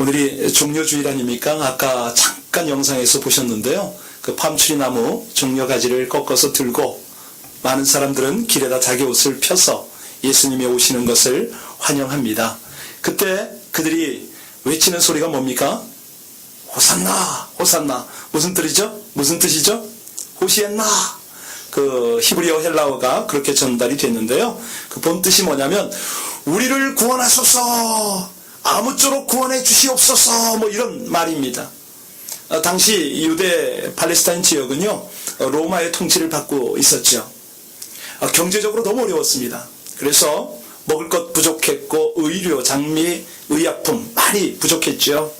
오늘이 종려주일 아닙니까? 아까 잠깐 영상에서 보셨는데요. 그 팜추리나무 종려가지를 꺾어서 들고 많은 사람들은 길에다 자기 옷을 펴서 예수님이 오시는 것을 환영합니다. 그때 그들이 외치는 소리가 뭡니까? 호산나, 호산나. 무슨 뜻이죠? 무슨 뜻이죠? 호시엔나. 그 히브리어 헬라어가 그렇게 전달이 됐는데요. 그 본 뜻이 뭐냐면 우리를 구원하소서, 아무쪼록 구원해 주시옵소서, 뭐 이런 말입니다. 당시 유대 팔레스타인 지역은요, 로마의 통치를 받고 있었죠. 경제적으로 너무 어려웠습니다. 그래서 먹을 것 부족했고 의료, 장미, 의약품 많이 부족했죠.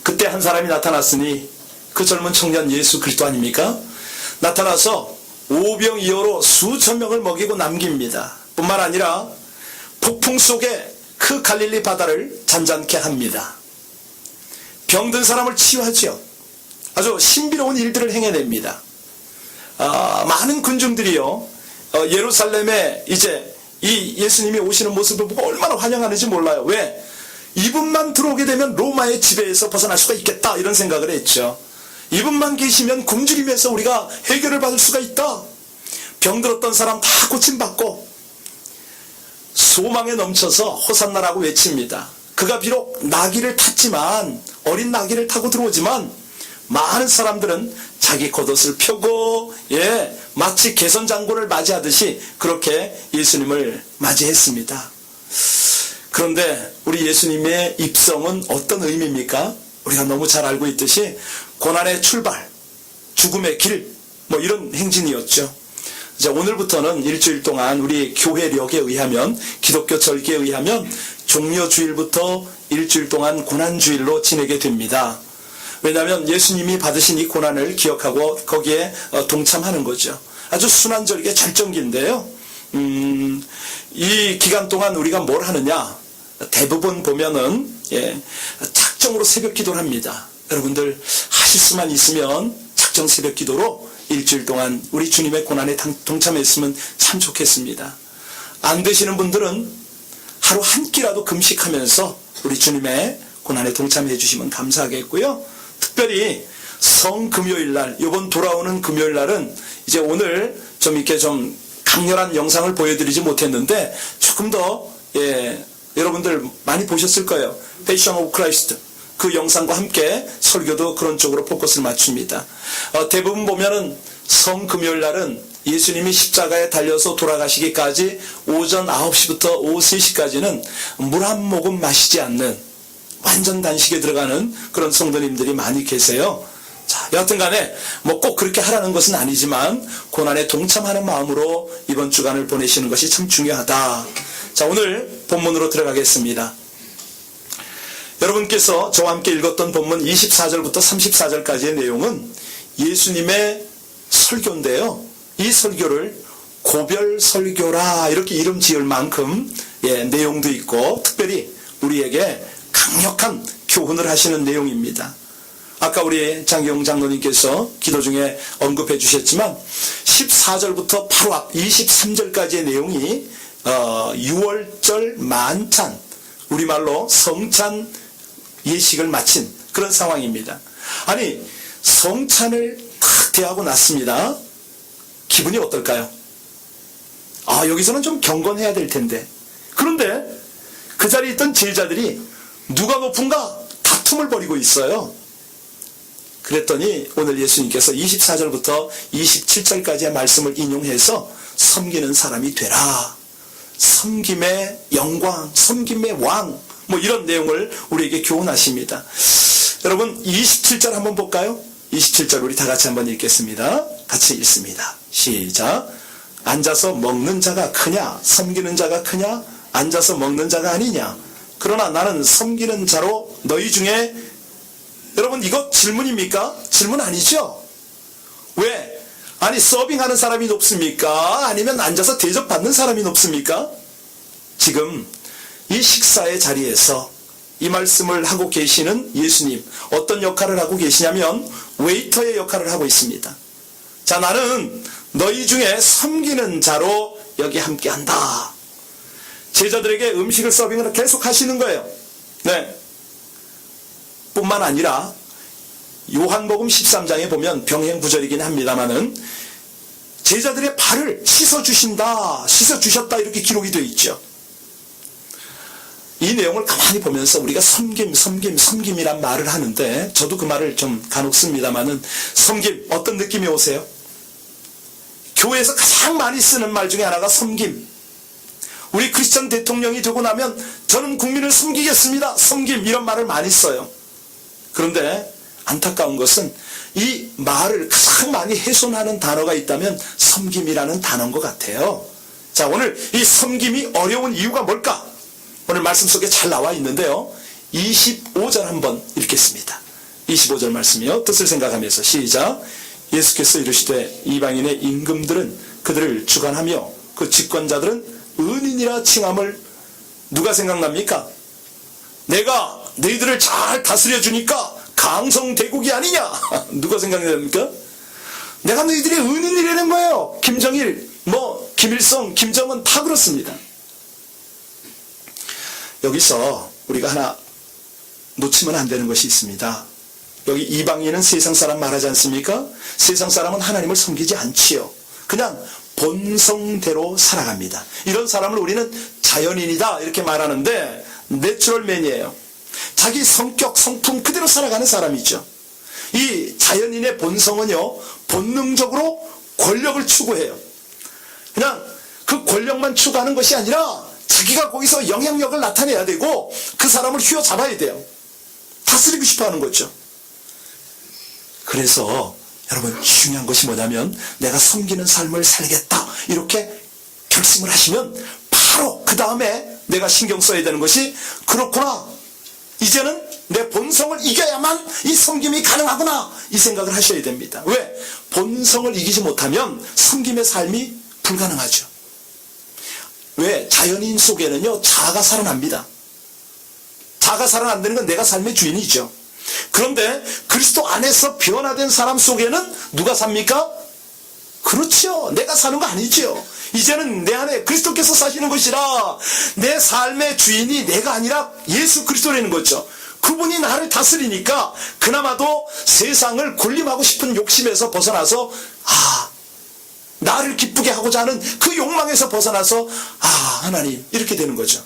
그때 한 사람이 나타났으니 그 젊은 청년 예수 그리스도 아닙니까? 나타나서 오병이어로 수천 명을 먹이고 남깁니다. 뿐만 아니라 폭풍 속에 그 갈릴리 바다를 잔잔케 합니다. 병든 사람을 치유하죠. 아주 신비로운 일들을 행해냅니다. 많은 군중들이요, 예루살렘에 이제 이 예수님이 오시는 모습을 보고 얼마나 환영하는지 몰라요. 왜? 이분만 들어오게 되면 로마의 지배에서 벗어날 수가 있겠다, 이런 생각을 했죠. 이분만 계시면 굶주림에서 우리가 해결을 받을 수가 있다. 병들었던 사람 다 고침받고 소망에 넘쳐서 호산나라고 외칩니다. 그가 비록 나귀를 탔지만, 어린 나귀를 타고 들어오지만 많은 사람들은 자기 겉옷을 펴고 마치 개선장군을 맞이하듯이 그렇게 예수님을 맞이했습니다. 그런데 우리 예수님의 입성은 어떤 의미입니까? 우리가 너무 잘 알고 있듯이 고난의 출발, 죽음의 길, 뭐 이런 행진이었죠. 이제 오늘부터는 일주일 동안 우리 교회력에 의하면, 기독교 절기에 의하면 종려주일부터 일주일 동안 고난주일로 지내게 됩니다. 왜냐하면 예수님이 받으신 이 고난을 기억하고 거기에 동참하는 거죠. 아주 순환절기의 절정기인데요. 이 기간 동안 우리가 뭘 하느냐? 대부분 보면은 작정으로 새벽 기도를 합니다. 여러분들 하실 수만 있으면 작정 새벽 기도로 일주일 동안 우리 주님의 고난에 동참했으면 참 좋겠습니다. 안 되시는 분들은 하루 한 끼라도 금식하면서 우리 주님의 고난에 동참해 주시면 감사하겠고요. 특별히 성금요일날, 이번 돌아오는 금요일날은 이제 오늘 좀 이렇게 좀 강렬한 영상을 보여드리지 못했는데 조금 더 여러분들 많이 보셨을 거예요. 패션 오브 크라이스트, 그 영상과 함께 설교도 그런 쪽으로 포커스를 맞춥니다. 대부분 보면은 성금요일 날은 예수님이 십자가에 달려서 돌아가시기까지 오전 9시부터 오후 3시까지는 물 한 모금 마시지 않는 완전 단식에 들어가는 그런 성도님들이 많이 계세요. 자, 여하튼 간에 뭐 꼭 그렇게 하라는 것은 아니지만 고난에 동참하는 마음으로 이번 주간을 보내시는 것이 참 중요하다. 자, 오늘 본문으로 들어가겠습니다. 여러분께서 저와 함께 읽었던 본문 24절부터 34절까지의 내용은 예수님의 설교인데요. 이 설교를 고별 설교라 이렇게 이름 지을 만큼 내용도 있고 특별히 우리에게 강력한 교훈을 하시는 내용입니다. 아까 우리 장기용 장로님께서 기도 중에 언급해 주셨지만 14절부터 바로 앞 23절까지의 내용이 6월절 만찬, 우리말로 성찬 예식을 마친 그런 상황입니다. 아니, 성찬을 탁 대하고 났습니다. 기분이 어떨까요? 여기서는 좀 경건해야 될 텐데. 그런데 그 자리에 있던 제자들이 누가 높은가 다툼을 벌이고 있어요. 그랬더니 오늘 예수님께서 24절부터 27절까지의 말씀을 인용해서 섬기는 사람이 되라, 섬김의 영광, 섬김의 왕, 뭐 이런 내용을 우리에게 교훈하십니다. 여러분 27절 한번 볼까요? 27절 우리 다 같이 한번 읽겠습니다. 같이 읽습니다. 시작. 앉아서 먹는 자가 크냐 섬기는 자가 크냐? 앉아서 먹는 자가 아니냐? 그러나 나는 섬기는 자로 너희 중에, 여러분 이거 질문입니까? 질문 아니죠? 왜? 아니 서빙하는 사람이 높습니까? 아니면 앉아서 대접받는 사람이 높습니까? 지금 이 식사의 자리에서 이 말씀을 하고 계시는 예수님, 어떤 역할을 하고 계시냐면 웨이터의 역할을 하고 있습니다. 자, 나는 너희 중에 섬기는 자로 여기 함께한다. 제자들에게 음식을 서빙을 계속 하시는 거예요. 네. 뿐만 아니라 요한복음 13장에 보면 병행구절이긴 합니다마는 제자들의 발을 씻어주신다, 씻어주셨다 이렇게 기록이 되어 있죠. 이 내용을 가만히 보면서 우리가 섬김이란 말을 하는데 저도 그 말을 좀 간혹 씁니다마는 섬김 어떤 느낌이 오세요? 교회에서 가장 많이 쓰는 말 중에 하나가 섬김. 우리 크리스천 대통령이 되고 나면 저는 국민을 섬기겠습니다. 섬김 이런 말을 많이 써요. 그런데 안타까운 것은 이 말을 가장 많이 훼손하는 단어가 있다면 섬김이라는 단어인 것 같아요. 자, 오늘 이 섬김이 어려운 이유가 뭘까? 오늘 말씀 속에 잘 나와 있는데요. 25절 한번 읽겠습니다. 25절 말씀이요. 뜻을 생각하면서 시작. 예수께서 이르시되 이방인의 임금들은 그들을 주관하며 그 집권자들은 은인이라 칭함을 누가 생각납니까? 내가 너희들을 잘 다스려 주니까 강성대국이 아니냐? 누가 생각납니까? 내가 너희들의 은인이라는 거예요. 김정일, 김일성, 김정은 다 그렇습니다. 여기서 우리가 하나 놓치면 안 되는 것이 있습니다. 여기 이방인은 세상 사람 말하지 않습니까? 세상 사람은 하나님을 섬기지 않지요. 그냥 본성대로 살아갑니다. 이런 사람을 우리는 자연인이다 이렇게 말하는데 내추럴맨이에요. 자기 성격, 성품 그대로 살아가는 사람이죠. 이 자연인의 본성은요, 본능적으로 권력을 추구해요. 그냥 그 권력만 추구하는 것이 아니라 자기가 거기서 영향력을 나타내야 되고 그 사람을 휘어잡아야 돼요. 다스리고 싶어하는 거죠. 그래서 여러분 중요한 것이 뭐냐면 내가 섬기는 삶을 살겠다 이렇게 결심을 하시면 바로 그 다음에 내가 신경 써야 되는 것이 그렇구나, 이제는 내 본성을 이겨야만 이 섬김이 가능하구나 이 생각을 하셔야 됩니다. 왜? 본성을 이기지 못하면 섬김의 삶이 불가능하죠. 왜? 자연인 속에는요 자아가 살아납니다. 자아가 살아난다는 건 내가 삶의 주인이죠. 그런데 그리스도 안에서 변화된 사람 속에는 누가 삽니까? 그렇죠. 내가 사는 거 아니죠. 이제는 내 안에 그리스도께서 사시는 것이라 내 삶의 주인이 내가 아니라 예수 그리스도라는 거죠. 그분이 나를 다스리니까 그나마도 세상을 군림하고 싶은 욕심에서 벗어나서 나를 기쁘게 하고자 하는 그 욕망에서 벗어나서 하나님 이렇게 되는 거죠.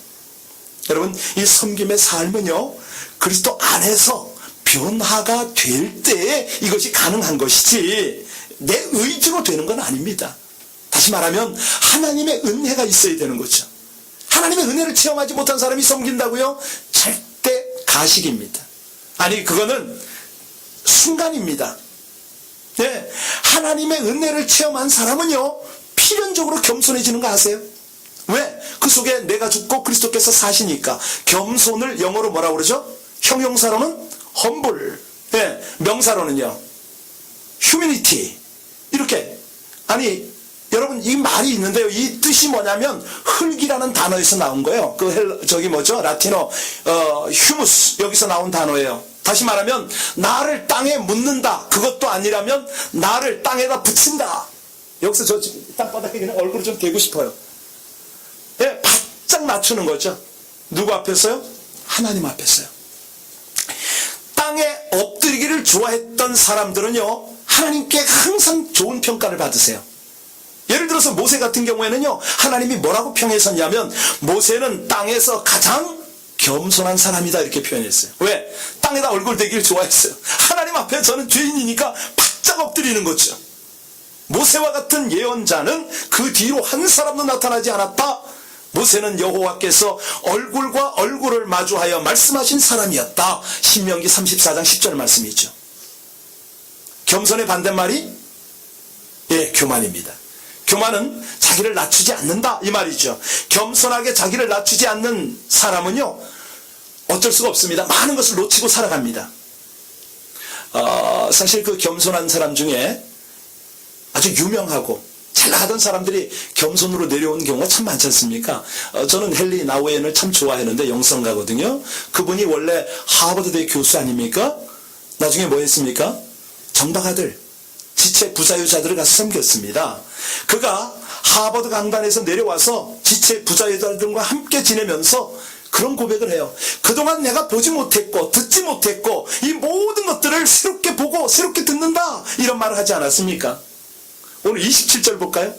여러분 이 섬김의 삶은요 그리스도 안에서 변화가 될 때에 이것이 가능한 것이지 내 의지로 되는 건 아닙니다. 다시 말하면 하나님의 은혜가 있어야 되는 거죠. 하나님의 은혜를 체험하지 못한 사람이 섬긴다고요? 절대 가식입니다. 아니 그거는 순간입니다. 네, 하나님의 은혜를 체험한 사람은요 필연적으로 겸손해지는 거 아세요? 왜? 그 속에 내가 죽고 그리스도께서 사시니까. 겸손을 영어로 뭐라고 그러죠? 형용사로는 humble, 네, 명사로는요 humility. 이렇게 아니 여러분 이 말이 있는데요 이 뜻이 뭐냐면 흙이라는 단어에서 나온 거예요. 라틴어 humus 여기서 나온 단어예요. 다시 말하면 나를 땅에 묻는다 그것도 아니라면 나를 땅에다 붙인다. 여기서 저 땅바닥에 그냥 얼굴을 좀 대고 싶어요. 예, 바짝 낮추는 거죠. 누구 앞에서요? 하나님 앞에서요. 땅에 엎드리기를 좋아했던 사람들은요 하나님께 항상 좋은 평가를 받으세요. 예를 들어서 모세 같은 경우에는요 하나님이 뭐라고 평했었냐면 모세는 땅에서 가장 겸손한 사람이다 이렇게 표현했어요. 왜? 땅에다 얼굴 대기를 좋아했어요. 하나님 앞에 저는 죄인이니까 바짝 엎드리는 거죠. 모세와 같은 예언자는 그 뒤로 한 사람도 나타나지 않았다. 모세는 여호와께서 얼굴과 얼굴을 마주하여 말씀하신 사람이었다. 신명기 34장 10절 말씀이죠. 겸손의 반대말이 교만입니다. 교만은 자기를 낮추지 않는다 이 말이죠. 겸손하게 자기를 낮추지 않는 사람은요 어쩔 수가 없습니다. 많은 것을 놓치고 살아갑니다. 사실 그 겸손한 사람 중에 아주 유명하고 잘 나가던 사람들이 겸손으로 내려온 경우가 참 많지 않습니까? 저는 헨리 나우엔을 참 좋아했는데 영성가거든요. 그분이 원래 하버드대 교수 아닙니까? 나중에 뭐 했습니까? 정박아들, 지체 부자유자들을 가서 섬겼습니다. 그가 하버드 강단에서 내려와서 지체 부자유자들과 함께 지내면서 그 그런 고백을 해요. 그동안 내가 보지 못했고 듣지 못했고 이 모든 것들을 새롭게 보고 새롭게 듣는다, 이런 말을 하지 않았습니까? 오늘 27절 볼까요?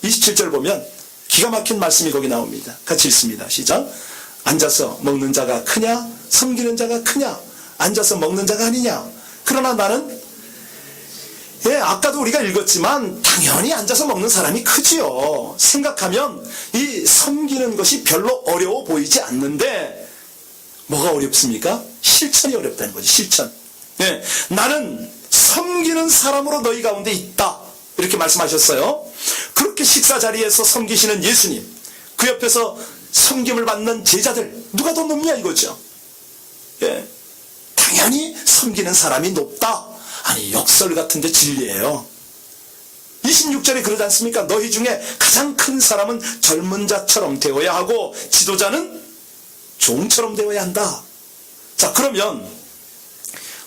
27절 보면 기가 막힌 말씀이 거기 나옵니다. 같이 읽습니다. 시작. 앉아서 먹는 자가 크냐 섬기는 자가 크냐, 앉아서 먹는 자가 아니냐. 그러나 나는, 아까도 우리가 읽었지만 당연히 앉아서 먹는 사람이 크지요. 생각하면 이 섬기는 것이 별로 어려워 보이지 않는데 뭐가 어렵습니까? 실천이 어렵다는 거죠. 실천. 나는 섬기는 사람으로 너희 가운데 있다, 이렇게 말씀하셨어요. 그렇게 식사 자리에서 섬기시는 예수님, 그 옆에서 섬김을 받는 제자들, 누가 더 높냐 이거죠. 당연히 섬기는 사람이 높다. 아니, 역설 같은데 진리예요. 26절에 그러지 않습니까? 너희 중에 가장 큰 사람은 젊은 자처럼 되어야 하고 지도자는 종처럼 되어야 한다. 자, 그러면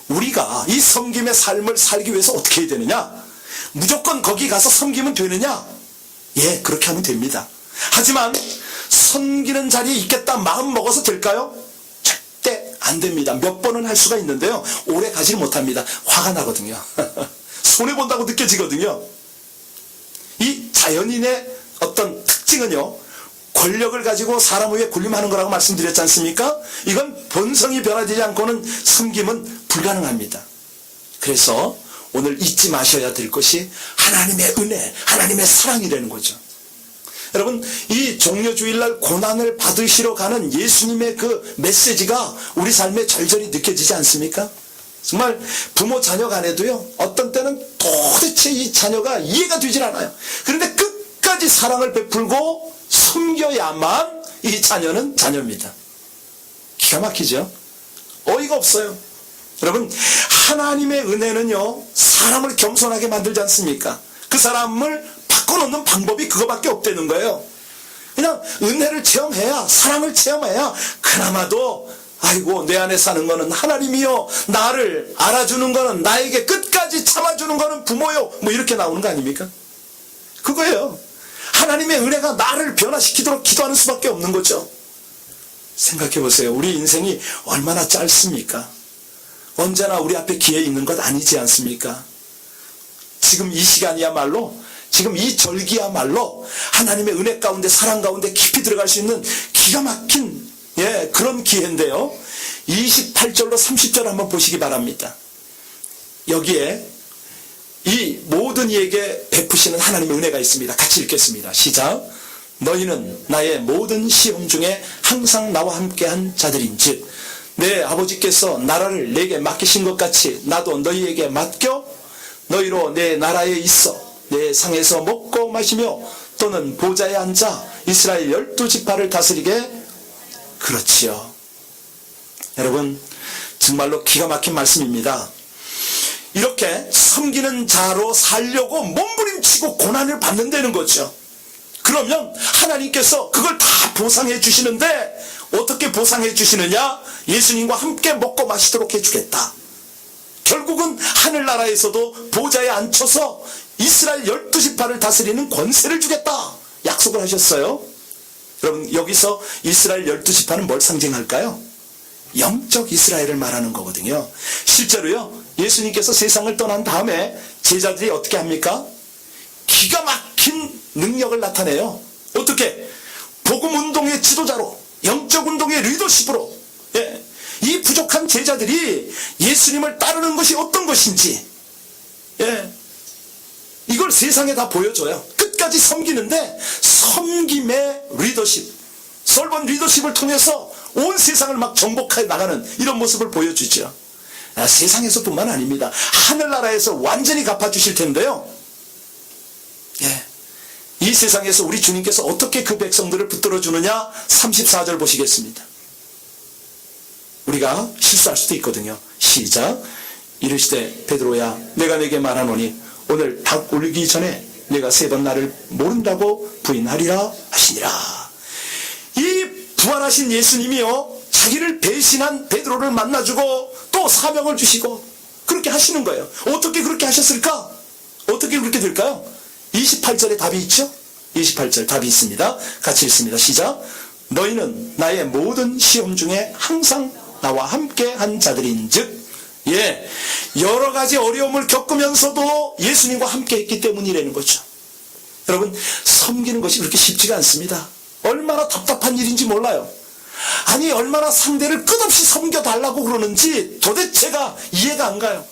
우리가 이 섬김의 삶을 살기 위해서 어떻게 해야 되느냐? 무조건 거기 가서 섬기면 되느냐? 그렇게 하면 됩니다. 하지만 섬기는 자리에 있겠다 마음 먹어서 될까요? 절대 안 됩니다. 몇 번은 할 수가 있는데요, 오래 가지를 못합니다. 화가 나거든요. 손해본다고 느껴지거든요. 이 자연인의 어떤 특징은요, 권력을 가지고 사람 위에 군림하는 거라고 말씀드렸지 않습니까? 이건 본성이 변화되지 않고는 섬김은 불가능합니다. 그래서 오늘 잊지 마셔야 될 것이 하나님의 은혜, 하나님의 사랑이라는 거죠. 여러분, 이 종려주일날 고난을 받으시러 가는 예수님의 그 메시지가 우리 삶에 절절히 느껴지지 않습니까? 정말 부모 자녀 간에도요, 어떤 때는 도대체 이 자녀가 이해가 되질 않아요. 그런데 끝까지 사랑을 베풀고 섬겨야만 이 자녀는 자녀입니다. 기가 막히죠? 어이가 없어요. 여러분, 하나님의 은혜는요, 사람을 겸손하게 만들지 않습니까? 그 사람을 바꿔놓는 방법이 그거밖에 없다는 거예요. 그냥 은혜를 체험해야, 사랑을 체험해야 그나마도 아이고, 내 안에 사는 거는 하나님이요, 나를 알아주는 거는, 나에게 끝까지 참아주는 거는 부모요, 뭐 이렇게 나오는 거 아닙니까? 그거예요. 하나님의 은혜가 나를 변화시키도록 기도하는 수밖에 없는 거죠. 생각해 보세요. 우리 인생이 얼마나 짧습니까? 언제나 우리 앞에 기회 있는 것 아니지 않습니까? 지금 이 시간이야말로, 지금 이 절기야말로 하나님의 은혜 가운데, 사랑 가운데 깊이 들어갈 수 있는 기가 막힌 그런 기회인데요. 28절로 30절 한번 보시기 바랍니다. 여기에 이 모든 이에게 베푸시는 하나님의 은혜가 있습니다. 같이 읽겠습니다. 시작. 너희는 나의 모든 시험 중에 항상 나와 함께한 자들인즉 내 아버지께서 나라를 내게 맡기신 것 같이 나도 너희에게 맡겨 너희로 내 나라에 있어 내 상에서 먹고 마시며 또는 보좌에 앉아 이스라엘 12지파를 다스리게. 그렇지요. 여러분, 정말로 기가 막힌 말씀입니다. 이렇게 섬기는 자로 살려고 몸부림치고 고난을 받는다는 거죠. 그러면 하나님께서 그걸 다 보상해 주시는데 어떻게 보상해 주시느냐? 예수님과 함께 먹고 마시도록 해주겠다. 결국은 하늘나라에서도 보좌에 앉혀서 이스라엘 12지파를 다스리는 권세를 주겠다 약속을 하셨어요. 여러분, 여기서 이스라엘 12지파는 뭘 상징할까요? 영적 이스라엘을 말하는 거거든요. 실제로요, 예수님께서 세상을 떠난 다음에 제자들이 어떻게 합니까? 기가 막힌 능력을 나타내요. 어떻게? 복음 운동의 지도자로, 영적 운동의 리더십으로, 이 부족한 제자들이 예수님을 따르는 것이 어떤 것인지, 이걸 세상에 다 보여줘요. 끝까지 섬기는데 섬김의 리더십, 솔본 리더십을 통해서 온 세상을 막 정복해 나가는 이런 모습을 보여주죠. 세상에서뿐만 아닙니다. 하늘나라에서 완전히 갚아주실 텐데요. 이 세상에서 우리 주님께서 어떻게 그 백성들을 붙들어 주느냐? 34절 보시겠습니다. 우리가 실수할 수도 있거든요. 시작. 이르시되 베드로야 내가 내게 말하노니 오늘 닭 울기 전에 내가 3번 나를 모른다고 부인하리라 하시니라. 이 부활하신 예수님이요, 자기를 배신한 베드로를 만나주고 또 사명을 주시고 그렇게 하시는 거예요. 어떻게 그렇게 하셨을까? 어떻게 그렇게 될까요? 28절에 답이 있죠? 28절 답이 있습니다. 같이 읽습니다. 시작. 너희는 나의 모든 시험 중에 항상 나와 함께 한 자들인즉, 여러 가지 어려움을 겪으면서도 예수님과 함께 했기 때문이라는 거죠. 여러분, 섬기는 것이 그렇게 쉽지가 않습니다. 얼마나 답답한 일인지 몰라요. 아니, 얼마나 상대를 끝없이 섬겨달라고 그러는지 도대체가 이해가 안 가요.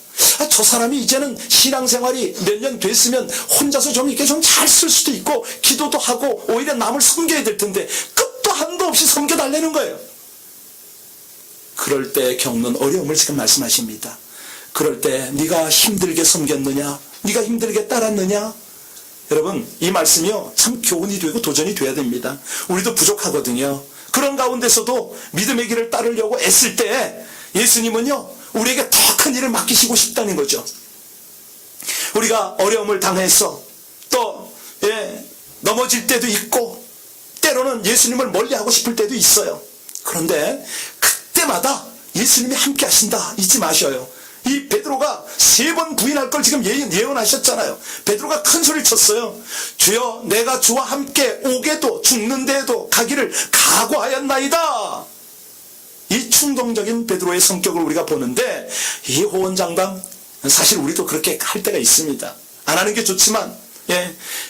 저 사람이 이제는 신앙생활이 몇 년 됐으면 혼자서 좀 이렇게 좀 잘 쓸 수도 있고 기도도 하고 오히려 남을 섬겨야 될 텐데 끝도 한도 없이 섬겨달라는 거예요. 그럴 때 겪는 어려움을 지금 말씀하십니다. 그럴 때 네가 힘들게 섬겼느냐, 네가 힘들게 따랐느냐. 여러분, 이 말씀이요 참 교훈이 되고 도전이 돼야 됩니다. 우리도 부족하거든요. 그런 가운데서도 믿음의 길을 따르려고 애쓸 때 예수님은요 우리에게 더 큰 일을 맡기시고 싶다는 거죠. 우리가 어려움을 당해서 또 넘어질 때도 있고 때로는 예수님을 멀리하고 싶을 때도 있어요. 그런데 그때마다 예수님이 함께 하신다 잊지 마셔요. 이 베드로가 3번 부인할 걸 지금 예언하셨잖아요. 베드로가 큰 소리를 쳤어요. 주여, 내가 주와 함께 오게도 죽는데도 가기를 각오하였나이다. 이 충동적인 베드로의 성격을 우리가 보는데 이 호언장담 사실 우리도 그렇게 할 때가 있습니다. 안 하는 게 좋지만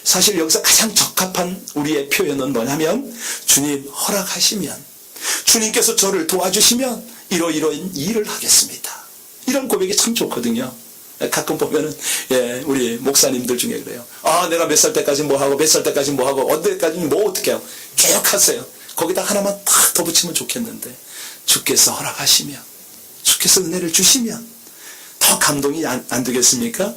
사실 여기서 가장 적합한 우리의 표현은 뭐냐면 주님 허락하시면, 주님께서 저를 도와주시면 이러이러한 일을 하겠습니다. 이런 고백이 참 좋거든요. 가끔 보면은 우리 목사님들 중에 그래요. 내가 몇 살 때까지 뭐 하고 몇 살 때까지 뭐 하고 언제까지는 뭐 어떻게 하고 계획하세요. 거기다 하나만 딱 더 붙이면 좋겠는데 주께서 허락하시면, 주께서 은혜를 주시면 더 감동이 안 되겠습니까?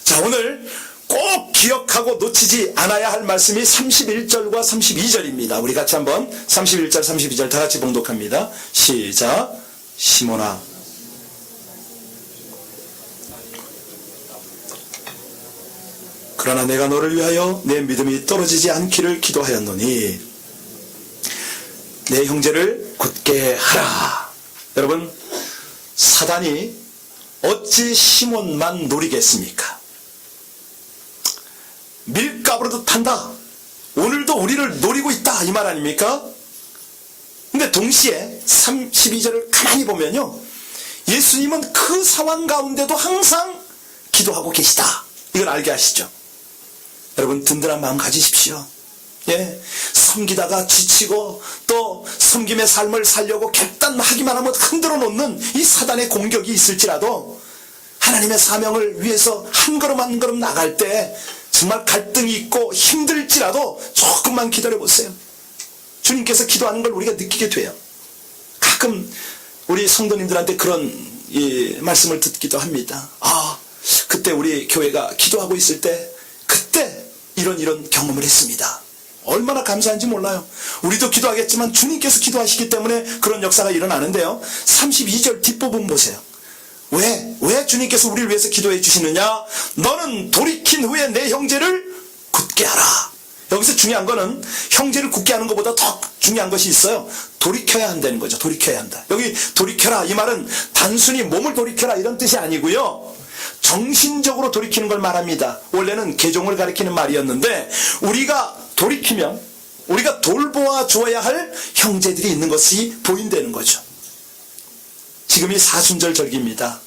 자, 오늘 꼭 기억하고 놓치지 않아야 할 말씀이 31절과 32절입니다. 우리 같이 한번 31절 32절 다 같이 봉독합니다. 시작. 시몬아, 그러나 내가 너를 위하여 내 믿음이 떨어지지 않기를 기도하였노니 내 형제를 굳게 하라. 여러분, 사단이 어찌 시몬만 노리겠습니까? 밀가부르듯 한다. 오늘도 우리를 노리고 있다, 이 말 아닙니까? 근데 동시에 32절을 가만히 보면요, 예수님은 그 상황 가운데도 항상 기도하고 계시다. 이걸 알게 하시죠. 여러분, 든든한 마음 가지십시오. 섬기다가 지치고 또 섬김의 삶을 살려고 결단하기만 하면 흔들어 놓는 이 사단의 공격이 있을지라도 하나님의 사명을 위해서 한 걸음 한 걸음 나갈 때 정말 갈등이 있고 힘들지라도 조금만 기다려 보세요. 주님께서 기도하는 걸 우리가 느끼게 돼요. 가끔 우리 성도님들한테 그런 말씀을 듣기도 합니다. 그때 우리 교회가 기도하고 있을 때 그때 이런 경험을 했습니다. 얼마나 감사한지 몰라요. 우리도 기도하겠지만 주님께서 기도하시기 때문에 그런 역사가 일어나는데요. 32절 뒷부분 보세요. 왜 주님께서 우리를 위해서 기도해 주시느냐? 너는 돌이킨 후에 내 형제를 굳게 하라. 여기서 중요한 거는 형제를 굳게 하는 것보다 더 중요한 것이 있어요. 돌이켜야 한다는 거죠. 돌이켜야 한다. 여기 돌이켜라, 이 말은 단순히 몸을 돌이켜라 이런 뜻이 아니고요, 정신적으로 돌이키는 걸 말합니다. 원래는 개종을 가리키는 말이었는데 우리가 돌이키면 우리가 돌보아 주어야 할 형제들이 있는 것이 보인다는 거죠. 지금이 사순절 절기입니다.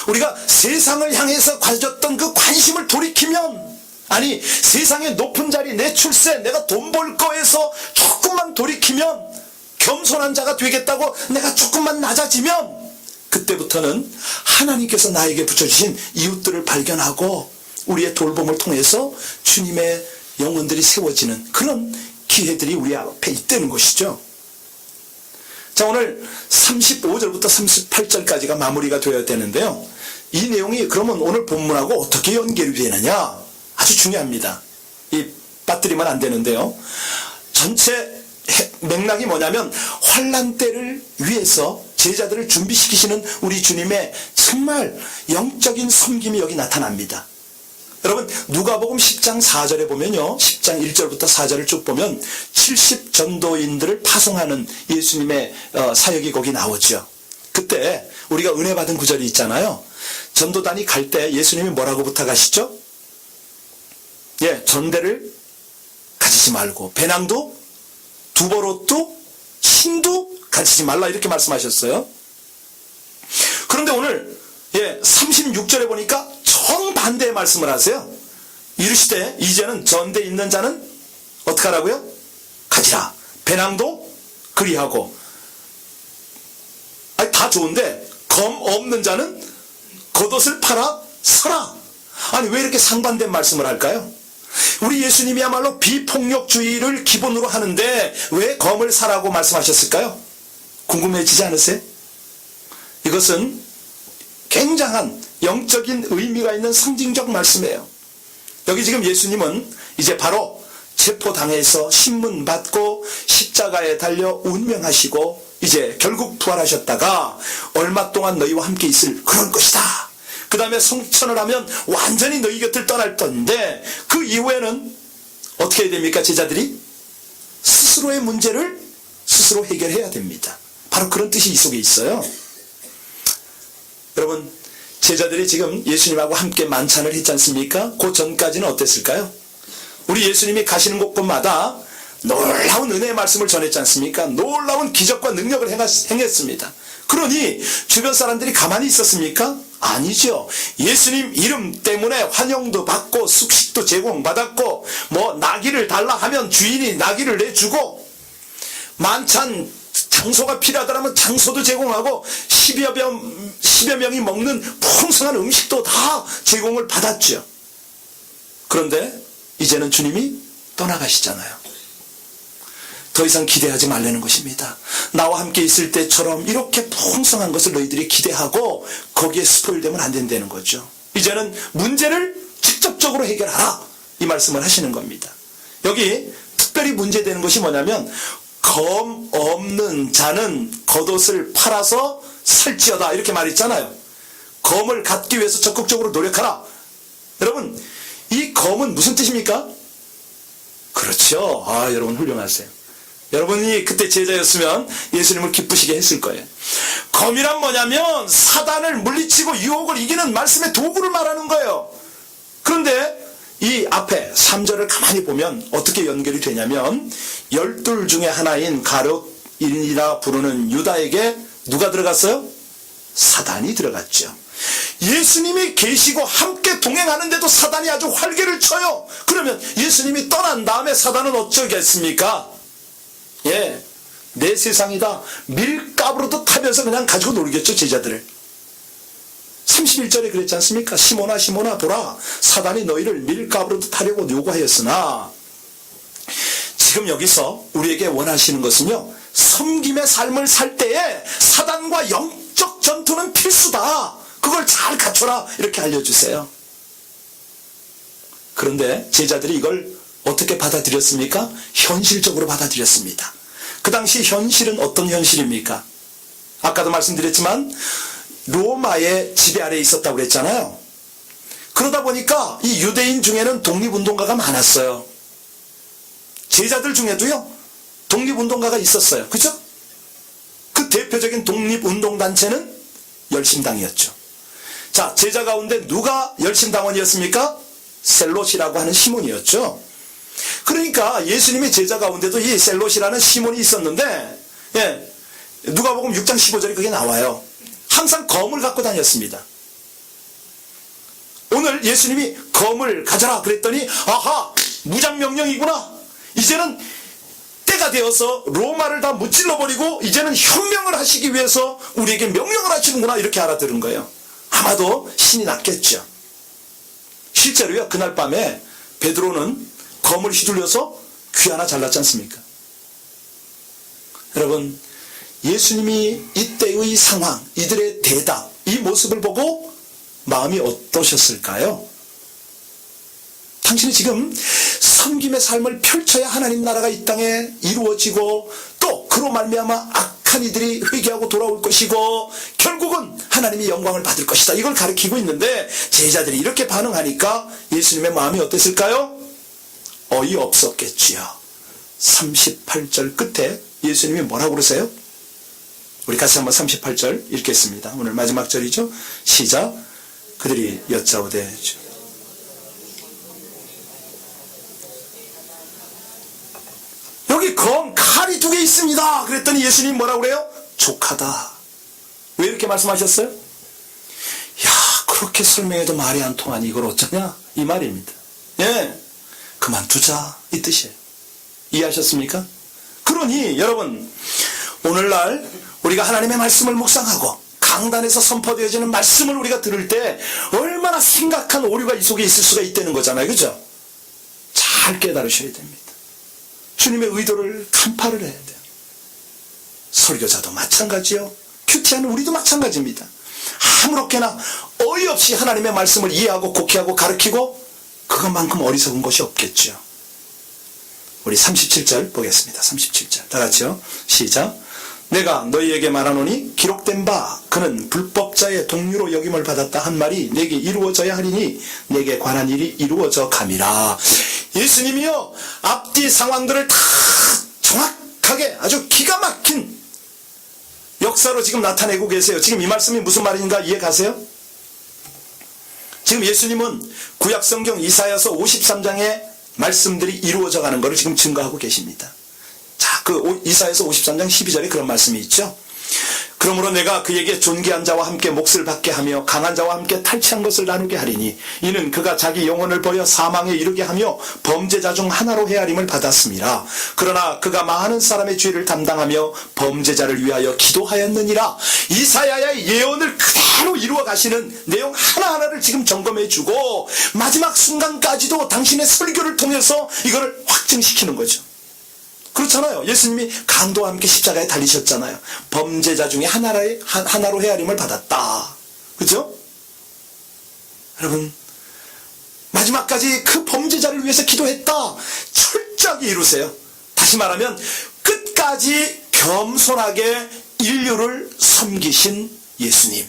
우리가 세상을 향해서 가졌던 그 관심을 돌이키면, 아니 세상의 높은 자리, 내 출세, 내가 돈 벌 거에서 조금만 돌이키면, 겸손한 자가 되겠다고 내가 조금만 낮아지면 그때부터는 하나님께서 나에게 붙여주신 이웃들을 발견하고 우리의 돌봄을 통해서 주님의 영혼들이 세워지는 그런 기회들이 우리 앞에 있다는 것이죠. 자, 오늘 35절부터 38절까지가 마무리가 되어야 되는데요. 이 내용이 그러면 오늘 본문하고 어떻게 연결이 되느냐? 아주 중요합니다. 빠뜨리면 안 되는데요. 전체 맥락이 뭐냐면 환난 때를 위해서 제자들을 준비시키시는 우리 주님의 정말 영적인 섬김이 여기 나타납니다. 여러분, 누가복음 10장 4절에 보면요, 10장 1절부터 4절을 쭉 보면 70 전도인들을 파송하는 예수님의 사역이 거기 나오죠. 그때 우리가 은혜 받은 구절이 있잖아요. 전도단이 갈 때 예수님이 뭐라고 부탁하시죠? 전대를 가지지 말고 배낭도 두벌옷도 힘도 가지지 말라 이렇게 말씀하셨어요. 그런데 오늘 36절에 보니까 정반대의 말씀을 하세요. 이르시되 이제는 전대 있는 자는 어떻게 하라고요? 가지라. 배낭도 그리하고. 아니 다 좋은데 검 없는 자는 겉옷을 팔아 서라. 아니 왜 이렇게 상반된 말씀을 할까요? 우리 예수님이야말로 비폭력주의를 기본으로 하는데 왜 검을 사라고 말씀하셨을까요? 궁금해지지 않으세요? 이것은 굉장한 영적인 의미가 있는 상징적 말씀이에요. 여기 지금 예수님은 이제 바로 체포당해서 신문 받고 십자가에 달려 운명하시고 이제 결국 부활하셨다가 얼마 동안 너희와 함께 있을 그런 것이다. 그 다음에 성천을 하면 완전히 너희 곁을 떠날 건데 그 이후에는 어떻게 해야 됩니까? 제자들이 스스로의 문제를 스스로 해결해야 됩니다. 바로 그런 뜻이 이 속에 있어요. 여러분, 제자들이 지금 예수님하고 함께 만찬을 했지 않습니까? 그 전까지는 어땠을까요? 우리 예수님이 가시는 곳곳마다 놀라운 은혜의 말씀을 전했지 않습니까? 놀라운 기적과 능력을 행했습니다. 그러니 주변 사람들이 가만히 있었습니까? 아니죠. 예수님 이름 때문에 환영도 받고 숙식도 제공받았고 뭐 나귀를 달라 하면 주인이 나귀를 내주고 만찬 장소가 필요하다면 장소도 제공하고 10여 명이 먹는 풍성한 음식도 다 제공을 받았죠. 그런데 이제는 주님이 떠나가시잖아요. 더 이상 기대하지 말라는 것입니다. 나와 함께 있을 때처럼 이렇게 풍성한 것을 너희들이 기대하고 거기에 스포일되면 안 된다는 거죠. 이제는 문제를 직접적으로 해결하라 이 말씀을 하시는 겁니다. 여기 특별히 문제되는 것이 뭐냐면 검 없는 자는 겉옷을 팔아서 살지어다 이렇게 말했잖아요. 검을 갖기 위해서 적극적으로 노력하라. 여러분 이 검은 무슨 뜻입니까? 그렇죠. 여러분 훌륭하세요. 여러분이 그때 제자였으면 예수님을 기쁘시게 했을 거예요. 검이란 뭐냐면 사단을 물리치고 유혹을 이기는 말씀의 도구를 말하는 거예요. 그런데 이 앞에 3절을 가만히 보면 어떻게 연결이 되냐면 12 중에 하나인 가룟인이라 부르는 유다에게 누가 들어갔어요? 사단이 들어갔죠. 예수님이 계시고 함께 동행하는데도 사단이 아주 활개를 쳐요. 그러면 예수님이 떠난 다음에 사단은 어쩌겠습니까? 내 세상이다. 밀가부로도 타면서 그냥 가지고 놀겠죠, 제자들을. 31절에 그랬지 않습니까? 시몬아 시몬아 보라, 사단이 너희를 밀가부로도 타려고 요구하였으나. 지금 여기서 우리에게 원하시는 것은요, 섬김의 삶을 살 때에 사단과 영적 전투는 필수다. 그걸 잘 갖춰라 이렇게 알려주세요. 그런데 제자들이 이걸 어떻게 받아들였습니까? 현실적으로 받아들였습니다. 그 당시 현실은 어떤 현실입니까? 아까도 말씀드렸지만 로마의 지배 아래에 있었다고 그랬잖아요. 그러다 보니까 이 유대인 중에는 독립운동가가 많았어요. 제자들 중에도요 독립운동가가 있었어요. 그죠? 그 대표적인 독립운동단체는 열심당이었죠. 자, 제자 가운데 누가 열심당원이었습니까? 셀롯이라고 하는 시몬이었죠. 그러니까 예수님의 제자 가운데도 이 셀롯이라는 시몬이 있었는데 누가복음 6장 15절에 그게 나와요. 항상 검을 갖고 다녔습니다. 오늘 예수님이 검을 가져라 그랬더니 아하, 무장명령이구나. 이제는 때가 되어서 로마를 다 무찔러버리고 이제는 혁명을 하시기 위해서 우리에게 명령을 하시는구나 이렇게 알아들은 거예요. 아마도 신이 났겠죠. 실제로요, 그날 밤에 베드로는 검을 휘둘려서 귀 하나 잘랐지 않습니까? 여러분, 예수님이 이때의 상황, 이들의 대답, 이 모습을 보고 마음이 어떠셨을까요? 당신이 지금 섬김의 삶을 펼쳐야 하나님 나라가 이 땅에 이루어지고 또 그로 말미암아 악한 이들이 회개하고 돌아올 것이고 결국은 하나님이 영광을 받을 것이다. 이걸 가리키고 있는데 제자들이 이렇게 반응하니까 예수님의 마음이 어땠을까요? 어이없었겠지요. 38절 끝에 예수님이 뭐라고 그러세요? 우리 같이 한번 38절 읽겠습니다. 오늘 마지막 절이죠. 시작. 그들이 여짜오되 여기 칼이 2개 믿습니다. 그랬더니 예수님 뭐라고 그래요? 족하다. 왜 이렇게 말씀하셨어요? 야, 그렇게 설명해도 말이 안 통하니 이걸 어쩌냐? 이 말입니다. 예, 그만두자 이 뜻이에요. 이해하셨습니까? 그러니 여러분, 오늘날 우리가 하나님의 말씀을 묵상하고 강단에서 선포되어지는 말씀을 우리가 들을 때 얼마나 심각한 오류가 이 속에 있을 수가 있다는 거잖아요. 그죠? 잘 깨달으셔야 됩니다. 주님의 의도를 간파를 해야 돼요. 설교자도 마찬가지요. 큐티하는 우리도 마찬가지입니다. 아무렇게나 어이없이 하나님의 말씀을 이해하고 곡해하고 가르치고 그것만큼 어리석은 것이 없겠죠. 우리 37절 보겠습니다. 37절 다 같이요. 시작. 내가 너희에게 말하노니 기록된 바 그는 불법자의 동류로 여김을 받았다 한 말이 내게 이루어져야 하리니 내게 관한 일이 이루어져 감이라. 예수님이요, 앞뒤 상황들을 다 정확하게 아주 기가 막힌 역사로 지금 나타내고 계세요. 지금 이 말씀이 무슨 말인가 이해 가세요? 지금 예수님은 구약성경 이사야서 53장의 말씀들이 이루어져 가는 것을 지금 증거하고 계십니다. 자, 그 이사야서 53장 12절에 그런 말씀이 있죠. 그러므로 내가 그에게 존귀한 자와 함께 몫을 받게 하며 강한 자와 함께 탈취한 것을 나누게 하리니 이는 그가 자기 영혼을 버려 사망에 이르게 하며 범죄자 중 하나로 헤아림을 받았습니다. 그러나 그가 많은 사람의 죄를 담당하며 범죄자를 위하여 기도하였느니라. 이사야의 예언을 그대로 이루어 가시는 내용 하나하나를 지금 점검해 주고 마지막 순간까지도 당신의 설교를 통해서 이거를 확증시키는 거죠. 그렇잖아요. 예수님이 강도와 함께 십자가에 달리셨잖아요. 범죄자 중에 하나로 헤아림을 받았다. 그죠? 여러분, 마지막까지 그 범죄자를 위해서 기도했다. 철저하게 이루세요. 다시 말하면 끝까지 겸손하게 인류를 섬기신 예수님.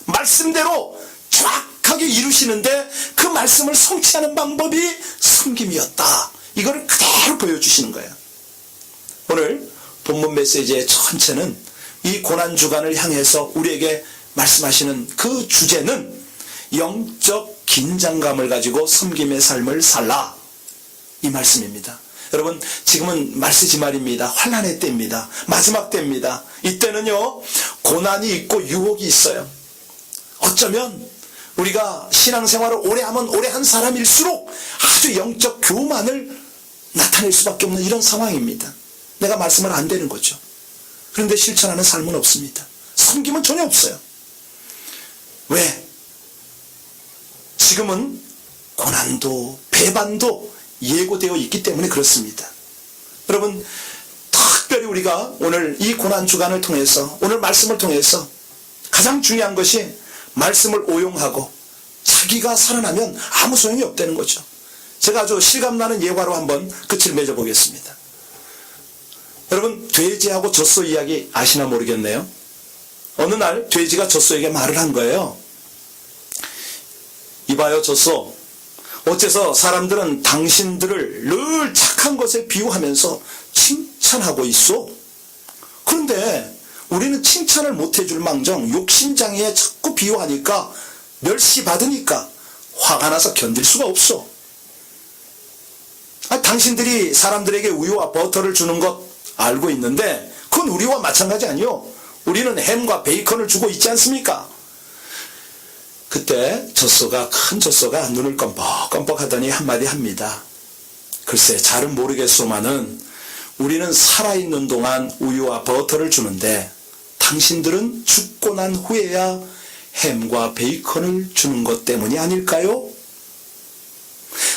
말씀대로 정확하게 이루시는데 그 말씀을 성취하는 방법이 섬김이었다. 이거를 그대로 보여주시는 거예요. 오늘 본문 메시지의 전체는 이 고난주간을 향해서 우리에게 말씀하시는 그 주제는 영적 긴장감을 가지고 섬김의 삶을 살라, 이 말씀입니다. 여러분, 지금은 말쓰지 말입니다. 환난의 때입니다. 마지막 때입니다. 이때는요, 고난이 있고 유혹이 있어요. 어쩌면 우리가 신앙생활을 오래 하면 오래 한 사람일수록 아주 영적 교만을 나타낼 수밖에 없는 이런 상황입니다. 내가 말씀을 안 되는 거죠. 그런데 실천하는 삶은 없습니다. 섬김은 전혀 없어요. 왜? 지금은 고난도 배반도 예고되어 있기 때문에 그렇습니다. 여러분, 특별히 우리가 오늘 이 고난주간을 통해서, 오늘 말씀을 통해서 가장 중요한 것이 말씀을 오용하고 자기가 살아나면 아무 소용이 없다는 거죠. 제가 아주 실감나는 예화로 한번 끝을 맺어보겠습니다. 여러분, 돼지하고 젖소 이야기 아시나 모르겠네요. 어느 날 돼지가 젖소에게 말을 한 거예요. 이봐요, 젖소. 어째서 사람들은 당신들을 늘 착한 것에 비유하면서 칭찬하고 있어? 그런데 우리는 칭찬을 못해줄 망정 욕심장애에 자꾸 비유하니까 멸시받으니까 화가 나서 견딜 수가 없어. 당신들이 사람들에게 우유와 버터를 주는 것 알고 있는데 그건 우리와 마찬가지 아니요. 우리는 햄과 베이컨을 주고 있지 않습니까? 그때 큰 젖소가 눈을 껌뻑껌뻑 하더니 한마디 합니다. 글쎄, 잘은 모르겠소만은 우리는 살아있는 동안 우유와 버터를 주는데 당신들은 죽고 난 후에야 햄과 베이컨을 주는 것 때문이 아닐까요?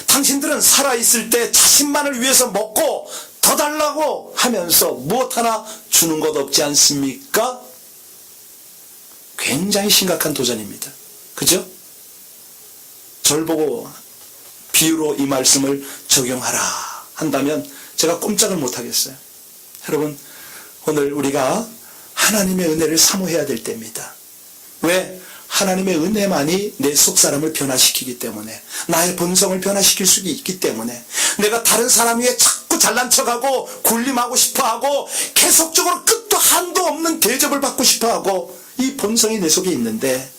당신들은 살아있을 때 자신만을 위해서 먹고 더 달라고 하면서 무엇 하나 주는 것 없지 않습니까? 굉장히 심각한 도전입니다. 그죠? 절 보고 비유로 이 말씀을 적용하라 한다면 제가 꼼짝을 못하겠어요. 여러분, 오늘 우리가 하나님의 은혜를 사모해야 될 때입니다. 왜? 하나님의 은혜만이 내 속사람을 변화시키기 때문에, 나의 본성을 변화시킬 수 있기 때문에, 내가 다른 사람 위에 자꾸 잘난 척하고 군림하고 싶어하고 계속적으로 끝도 한도 없는 대접을 받고 싶어하고 이 본성이 내 속에 있는데,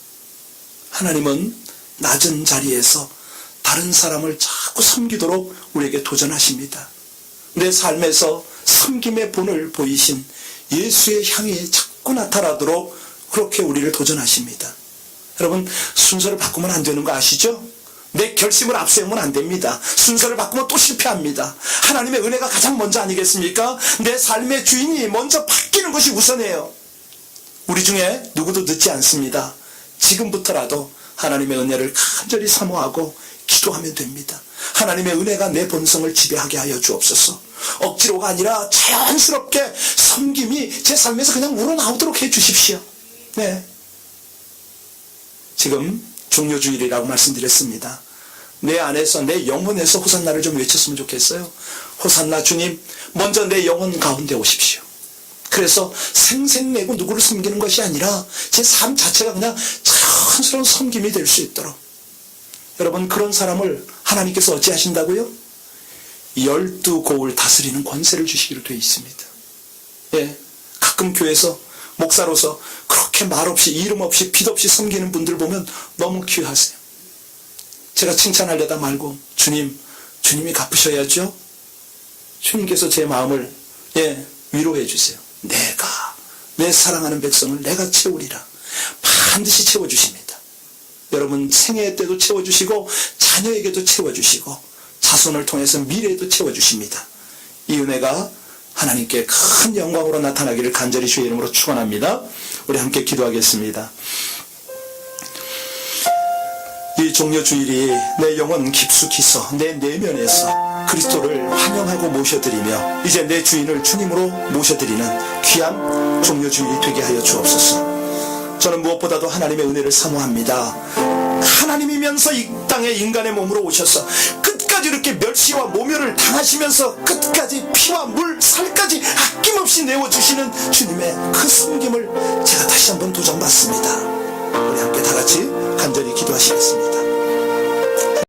하나님은 낮은 자리에서 다른 사람을 자꾸 섬기도록 우리에게 도전하십니다. 내 삶에서 섬김의 본을 보이신 예수의 향이 자꾸 나타나도록 그렇게 우리를 도전하십니다. 여러분, 순서를 바꾸면 안 되는 거 아시죠? 내 결심을 앞세우면 안 됩니다. 순서를 바꾸면 또 실패합니다. 하나님의 은혜가 가장 먼저 아니겠습니까? 내 삶의 주인이 먼저 바뀌는 것이 우선이에요. 우리 중에 누구도 늦지 않습니다. 지금부터라도 하나님의 은혜를 간절히 사모하고 기도하면 됩니다. 하나님의 은혜가 내 본성을 지배하게 하여 주옵소서. 억지로가 아니라 자연스럽게 섬김이 제 삶에서 그냥 우러나오도록 해 주십시오. 네. 지금 종료주일이라고 말씀드렸습니다. 내 안에서, 내 영혼에서 호산나를 좀 외쳤으면 좋겠어요. 호산나 주님, 먼저 내 영혼 가운데 오십시오. 그래서 생색내고 누구를 섬기는 것이 아니라 제 삶 자체가 그냥 자연스러운 섬김이 될 수 있도록. 여러분, 그런 사람을 하나님께서 어찌하신다고요? 12고을 다스리는 권세를 주시기로 되어 있습니다. 예, 가끔 교회에서 목사로서 그렇게 말없이 이름 없이 빛 없이 섬기는 분들 보면 너무 귀하세요. 제가 칭찬하려다 말고 주님이 갚으셔야죠. 주님께서 제 마음을 위로해 주세요. 내가 내 사랑하는 백성을 내가 채우리라. 반드시 채워주십니다. 여러분 생애 때도 채워주시고 자녀에게도 채워주시고 자손을 통해서 미래에도 채워주십니다. 이 은혜가 하나님께 큰 영광으로 나타나기를 간절히 주의 이름으로 축원합니다. 우리 함께 기도하겠습니다. 이 종료주일이 내 영혼 깊숙이서 내 내면에서 그리스도를 환영하고 모셔드리며 이제 내 주인을 주님으로 모셔드리는 귀한 종료주일이 되게 하여 주옵소서. 저는 무엇보다도 하나님의 은혜를 사모합니다. 하나님이면서 이 땅에 인간의 몸으로 오셔서 끝까지 이렇게 멸시와 모멸을 당하시면서 끝까지 피와 물, 살까지 아낌없이 내어주시는 주님의 그 섬김을 제가 다시 한번 도전받습니다. 우리 함께 다 같이 간절히 기도하시겠습니다.